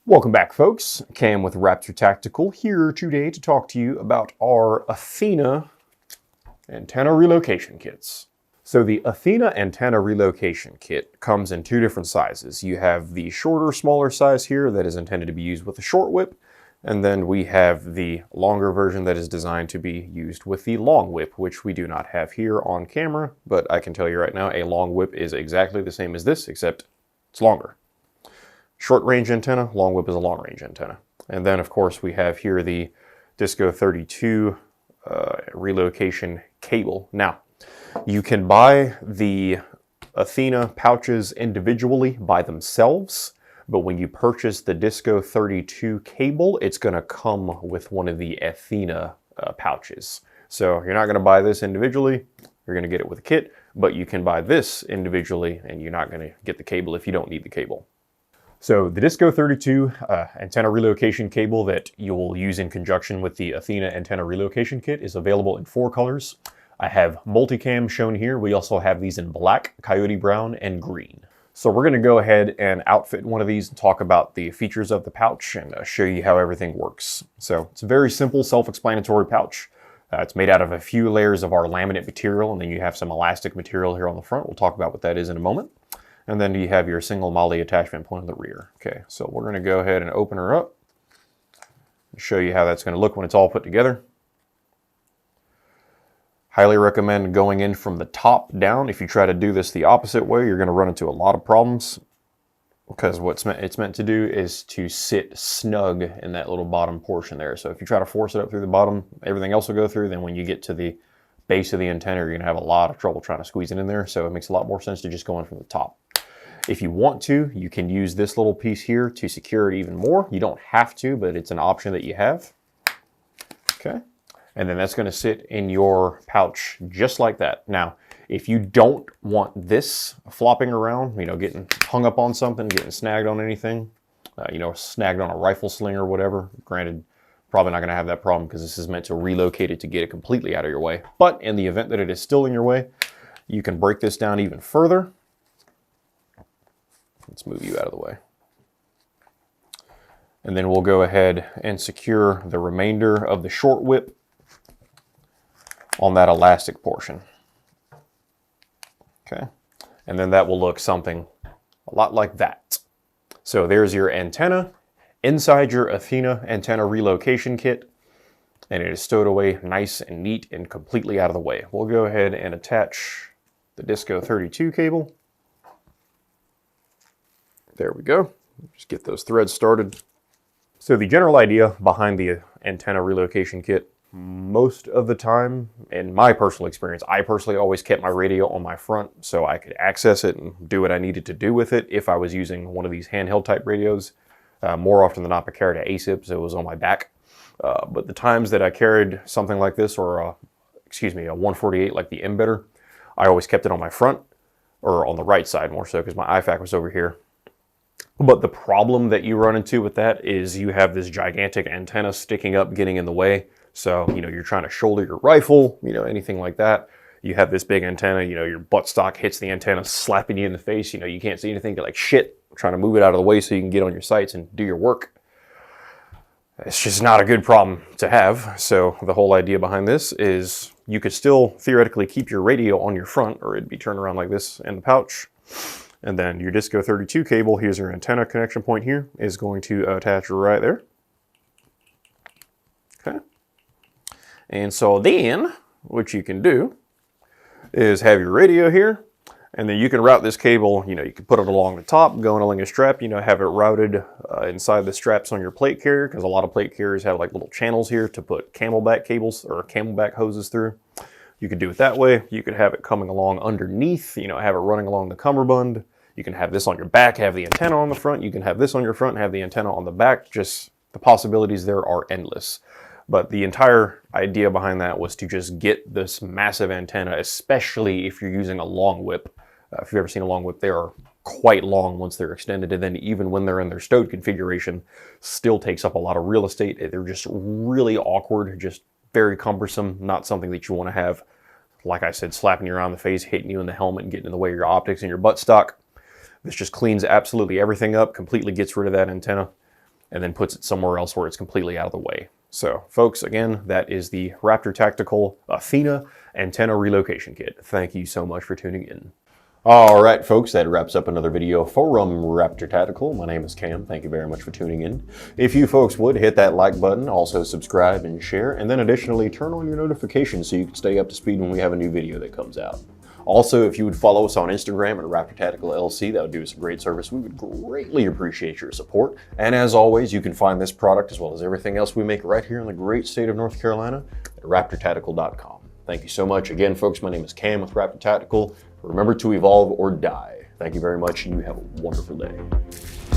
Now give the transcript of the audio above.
Welcome back, folks. Cam with Raptor Tactical here today to talk to you about our ATHENA antenna relocation kits. So the ATHENA antenna relocation kit comes in two different sizes. You have the shorter, smaller size here that is intended to be used with a short whip, and then we have the longer version that is designed to be used with the long whip, which we do not have here on camera, but I can tell you right now, a long whip is exactly the same as this, except it's longer. Short range antenna, long whip is a long range antenna. And then of course we have here the Disco 32 relocation cable. Now, you can buy the ATHENA pouches individually by themselves, but when you purchase the Disco 32 cable, it's gonna come with one of the ATHENA pouches. So you're not gonna buy this individually, you're gonna get it with a kit, but you can buy this individually and you're not gonna get the cable if you don't need the cable. So the Disco 32 antenna relocation cable that you will use in conjunction with the ATHENA antenna relocation kit is available in 4 colors. I have multicam shown here. We also have these in black, coyote brown, and green. So we're gonna go ahead and outfit one of these and talk about the features of the pouch and show you how everything works. So it's a very simple, self-explanatory pouch. It's made out of a few layers of our laminate material, and then you have some elastic material here on the front. We'll talk about what that is in a moment. And then you have your single MOLLE attachment point in the rear. Okay, so we're gonna go ahead and open her up and show you how that's gonna look when it's all put together. Highly recommend going in from the top down. If you try to do this the opposite way, you're gonna run into a lot of problems because what it's meant to do is to sit snug in that little bottom portion there. So if you try to force it up through the bottom, everything else will go through. Then when you get to the base of the antenna, you're gonna have a lot of trouble trying to squeeze it in there. So it makes a lot more sense to just go in from the top. If you want to, you can use this little piece here to secure it even more. You don't have to, but it's an option that you have. Okay, and then that's gonna sit in your pouch just like that. Now, if you don't want this flopping around, getting hung up on something, getting snagged on anything, snagged on a rifle sling or whatever, granted, probably not gonna have that problem because this is meant to relocate it to get it completely out of your way. But in the event that it is still in your way, you can break this down even further. Let's move you out of the way. And then we'll go ahead and secure the remainder of the short whip on that elastic portion. Okay, and then that will look something a lot like that. So there's your antenna inside your ATHENA antenna relocation kit, and it is stowed away nice and neat and completely out of the way. We'll go ahead and attach the Disco 32 cable. There we go. Just get those threads started. So the general idea behind the antenna relocation kit, most of the time, in my personal experience, I personally always kept my radio on my front so I could access it and do what I needed to do with it if I was using one of these handheld type radios. More often than not, I carried an ASIP, so it was on my back. But the times that I carried something like this, or a 148 like the embedder, I always kept it on my front, or on the right side more so because my IFAC was over here. But the problem that you run into with that is you have this gigantic antenna sticking up, getting in the way. So, you're trying to shoulder your rifle, anything like that. You have this big antenna, your buttstock hits the antenna, slapping you in the face. You can't see anything. You're like, shit, trying to move it out of the way so you can get on your sights and do your work. It's just not a good problem to have. So the whole idea behind this is you could still theoretically keep your radio on your front, or it'd be turned around like this in the pouch. And then your Disco 32 cable, here's your antenna connection point here, is going to attach right there. Okay. And so then, what you can do is have your radio here, and then you can route this cable, you can put it along the top, going along a strap, have it routed inside the straps on your plate carrier, because a lot of plate carriers have like little channels here to put camelback cables or camelback hoses through. You could do it that way. You could have it coming along underneath, have it running along the cummerbund. You can have this on your back, have the antenna on the front. You can have this on your front, have the antenna on the back. Just the possibilities there are endless. But the entire idea behind that was to just get this massive antenna, especially if you're using a long whip. If you've ever seen a long whip, they are quite long once they're extended. And then even when they're in their stowed configuration, still takes up a lot of real estate. They're just really awkward, just very cumbersome, not something that you want to have, like I said, slapping you around the face, hitting you in the helmet, and getting in the way of your optics and your buttstock. This just cleans absolutely everything up, completely gets rid of that antenna. and then puts it somewhere else where it's completely out of the way. So, folks, again, that is the Raptor Tactical ATHENA Antenna Relocation Kit. Thank you so much for tuning in. All right, folks, that wraps up another video from Raptor Tactical. My name is Cam. Thank you very much for tuning in. If you folks would, hit that like button, also subscribe and share, and then additionally turn on your notifications so you can stay up to speed when we have a new video that comes out. Also, if you would follow us on Instagram at Raptor Tactical LC, that would do us a great service. We would greatly appreciate your support. And as always, you can find this product as well as everything else we make right here in the great state of North Carolina at raptortactical.com. Thank you so much. Again, folks, my name is Cam with Raptor Tactical. Remember to evolve or die. Thank you very much, and you have a wonderful day.